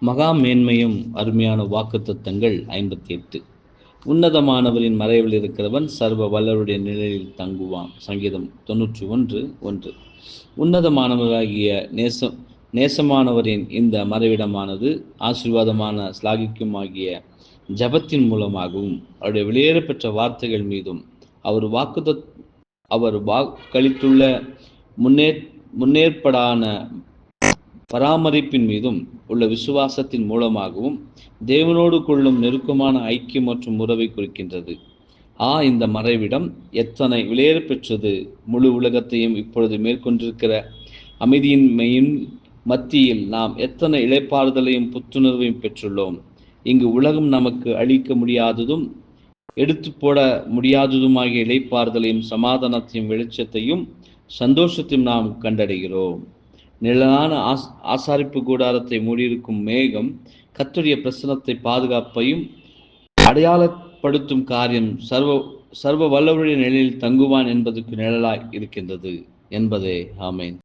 மகா மேன்மையும் அருமையான வாக்குத்தத்தங்கள் 58. உன்னதமானவரின் மறைவில் இருக்கிறவன் சர்வ வல்லவருடைய நிழலில் தங்குவான். சங்கீதம் 91:1. உன்னதமானவராகிய நேசமானவரின் இந்த மறைவிடமானது ஆசீர்வாதமான ஸ்லாகிக்குமாகிய ஜபத்தின் மூலமாகவும் அவருடைய வெளியேற பெற்ற வார்த்தைகள் மீதும் அவர் வாக்களித்துள்ள முன்னேற்படான பராமரிப்பின் மீதும் உள்ள விசுவாசத்தின் மூலமாகவும் தேவனோடு கொள்ளும் நெருக்கமான ஐக்கியம் மற்றும் உறவை குறிக்கின்றது. இந்த மறைவிடம் எத்தனை விலையேற பெற்றது! முழு உலகத்தையும் இப்பொழுது மேற்கொண்டிருக்கிற அமைதியின்மையின் மத்தியில் நாம் எத்தனை இளைப்பாறுதலையும் புத்துணர்வையும் பெற்றுள்ளோம். இங்கு உலகம் நமக்கு அளிக்க முடியாததும் எடுத்து போட முடியாததுமாகிய இளைப்பாறுதலையும் சமாதானத்தையும் வெளிச்சத்தையும் சந்தோஷத்தையும் நாம் கண்டடைகிறோம். நிழலான ஆசாரிப்பு கூடாரத்தை மூடியிருக்கும் மேகம் கர்த்தருடைய பிரசன்னத்தை பாதுகாப்பையும் அடையாளப்படுத்தும் காரியம் சர்வ வல்லவருடைய நிழலில் தங்குவான் என்பதற்கு நிழலாய் இருக்கின்றது என்பதே. ஆமென்.